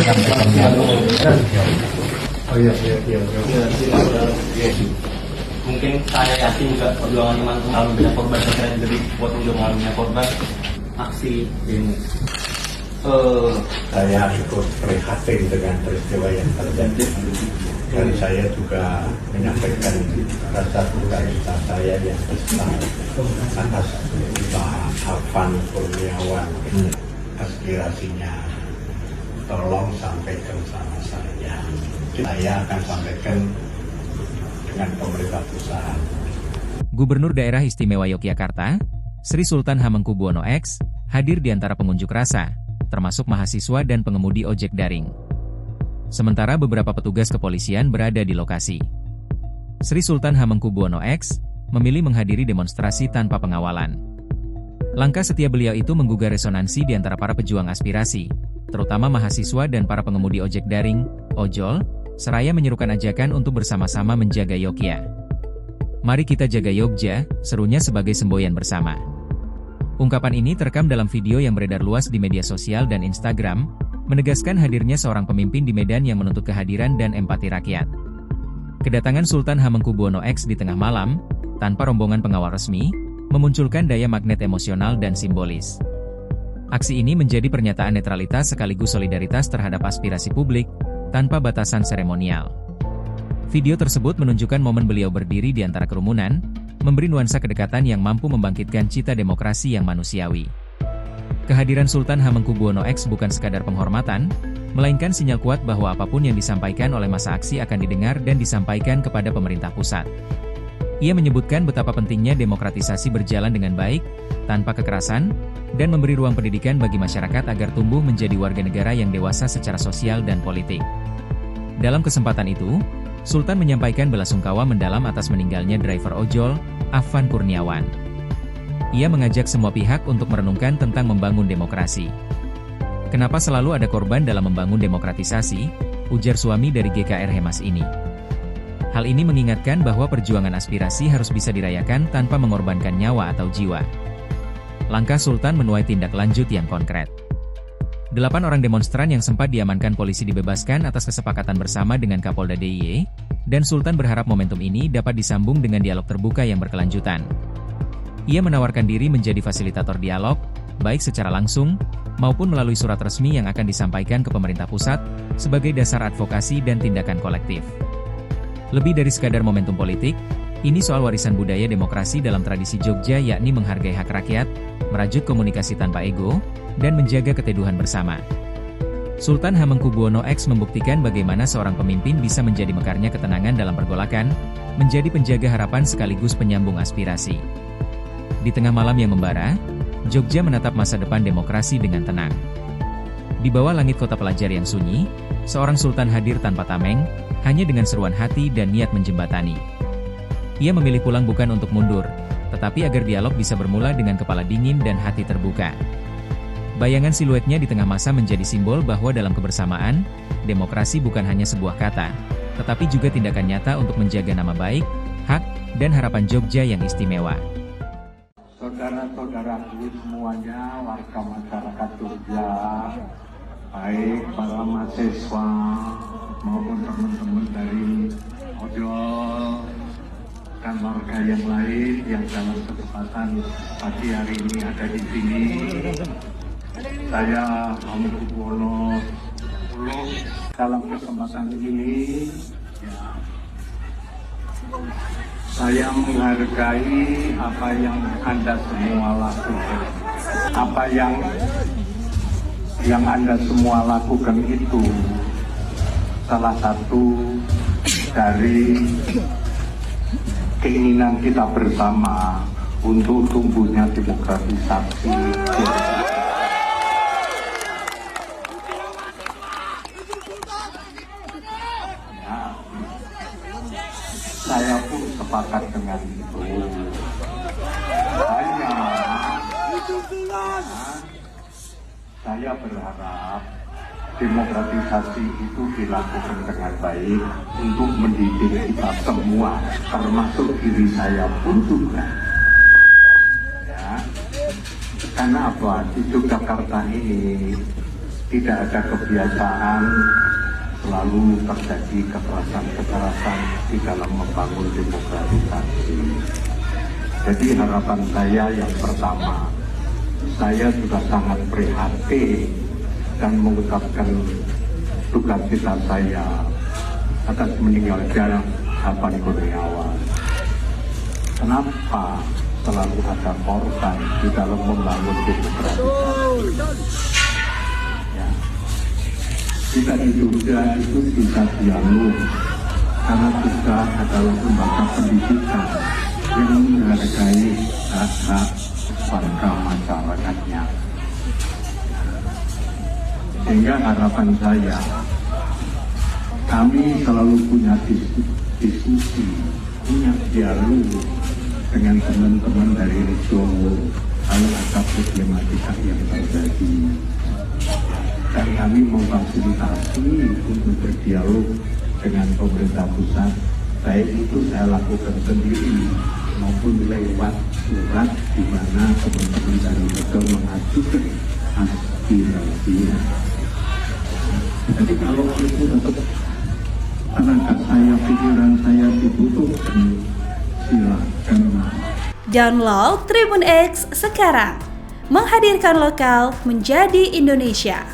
Oh iya. Mungkin saya yakin juga perjuangan teman-teman mengalaminya korban, saya jadi buat untuk mengalaminya korban aksi ini. Saya ikut prihatin dengan peristiwa yang terjadi, dan saya juga menyampaikan rasa duka cita saya yang besar atas Pak Afan Kurniawan. Aspirasinya tolong sampaikan sama saya. Saya akan sampaikan dengan pemerintah pusat. Gubernur Daerah Istimewa Yogyakarta, Sri Sultan Hamengkubuwono X, hadir di antara pengunjuk rasa, termasuk mahasiswa dan pengemudi ojek daring. Sementara beberapa petugas kepolisian berada di lokasi. Sri Sultan Hamengkubuwono X memilih menghadiri demonstrasi tanpa pengawalan. Langkah setia beliau itu menggugah resonansi di antara para pejuang aspirasi, terutama mahasiswa dan para pengemudi ojek daring, ojol, seraya menyerukan ajakan untuk bersama-sama menjaga Yogya. Mari kita jaga Yogja, serunya sebagai semboyan bersama. Ungkapan ini terekam dalam video yang beredar luas di media sosial dan Instagram, menegaskan hadirnya seorang pemimpin di Medan yang menuntut kehadiran dan empati rakyat. Kedatangan Sultan Hamengkubuwono X di tengah malam, tanpa rombongan pengawal resmi, memunculkan daya magnet emosional dan simbolis. Aksi ini menjadi pernyataan netralitas sekaligus solidaritas terhadap aspirasi publik, tanpa batasan seremonial. Video tersebut menunjukkan momen beliau berdiri di antara kerumunan, memberi nuansa kedekatan yang mampu membangkitkan cita demokrasi yang manusiawi. Kehadiran Sultan Hamengkubuwono X bukan sekadar penghormatan, melainkan sinyal kuat bahwa apapun yang disampaikan oleh massa aksi akan didengar dan disampaikan kepada pemerintah pusat. Ia menyebutkan betapa pentingnya demokratisasi berjalan dengan baik, tanpa kekerasan, dan memberi ruang pendidikan bagi masyarakat agar tumbuh menjadi warga negara yang dewasa secara sosial dan politik. Dalam kesempatan itu, Sultan menyampaikan belasungkawa mendalam atas meninggalnya driver ojol, Afan Kurniawan. Ia mengajak semua pihak untuk merenungkan tentang membangun demokrasi. Kenapa selalu ada korban dalam membangun demokratisasi? Ujar suami dari GKR Hemas ini. Hal ini mengingatkan bahwa perjuangan aspirasi harus bisa dirayakan tanpa mengorbankan nyawa atau jiwa. Langkah Sultan menuai tindak lanjut yang konkret. 8 orang demonstran yang sempat diamankan polisi dibebaskan atas kesepakatan bersama dengan Kapolda DIY, dan Sultan berharap momentum ini dapat disambung dengan dialog terbuka yang berkelanjutan. Ia menawarkan diri menjadi fasilitator dialog, baik secara langsung, maupun melalui surat resmi yang akan disampaikan ke pemerintah pusat, sebagai dasar advokasi dan tindakan kolektif. Lebih dari sekadar momentum politik, ini soal warisan budaya demokrasi dalam tradisi Jogja, yakni menghargai hak rakyat, merajut komunikasi tanpa ego, dan menjaga keteduhan bersama. Sultan Hamengkubuwono X membuktikan bagaimana seorang pemimpin bisa menjadi mekarnya ketenangan dalam pergolakan, menjadi penjaga harapan sekaligus penyambung aspirasi. Di tengah malam yang membara, Jogja menatap masa depan demokrasi dengan tenang. Di bawah langit kota pelajar yang sunyi, seorang sultan hadir tanpa tameng, hanya dengan seruan hati dan niat menjembatani. Ia memilih pulang bukan untuk mundur, tetapi agar dialog bisa bermula dengan kepala dingin dan hati terbuka. Bayangan siluetnya di tengah masa menjadi simbol bahwa dalam kebersamaan, demokrasi bukan hanya sebuah kata, tetapi juga tindakan nyata untuk menjaga nama baik, hak, dan harapan Jogja yang istimewa. Saudara-saudaraku semuanya, warga masyarakat Jogja, baik para mahasiswa maupun teman-teman dari ojol dan warga yang lain yang dalam kesempatan pagi hari ini ada di sini. Saya Hamengkubuwono X dalam kesempatan ini, saya menghargai apa yang Anda semua lakukan. Apa yang Anda semua lakukan itu salah satu dari keinginan kita bersama untuk tumbuhnya demokratisasi. Saya pun sepakat dengan itu. Saya berharap demokratisasi itu dilakukan dengan baik untuk mendidik kita semua, termasuk diri saya pun juga. Ya, karena apa? Di Yogyakarta ini tidak ada kebiasaan selalu terjadi kekerasan-kekerasan di dalam membangun demokratisasi. Jadi harapan saya yang pertama, saya juga sangat prihatin dan mengucapkan duka cita saya atas meninggalnya Hafan Kurniawan. Kenapa selalu ada korban di dalam membangun demokratisasi? Ya. Kita di Jogja itu bisa dialog, karena Jogja adalah lembaga pendidikan yang menghargai hak-hak warga masyarakatnya. Sehingga harapan saya, kami selalu punya diskusi, punya dialog dengan teman-teman dari Rejowo kalau ada problematika yang terjadi. Dan kami memfasilitasi untuk berdialog dengan pemerintah pusat, baik itu saya lakukan sendiri maupun lewat surat di mana teman-teman dari Rejowo mengajukan aspirasinya. Jadi kalau itu tetap tenaga saya, pikiran saya dibutuhkan, silakan. Download Tribun X sekarang, menghadirkan lokal menjadi Indonesia.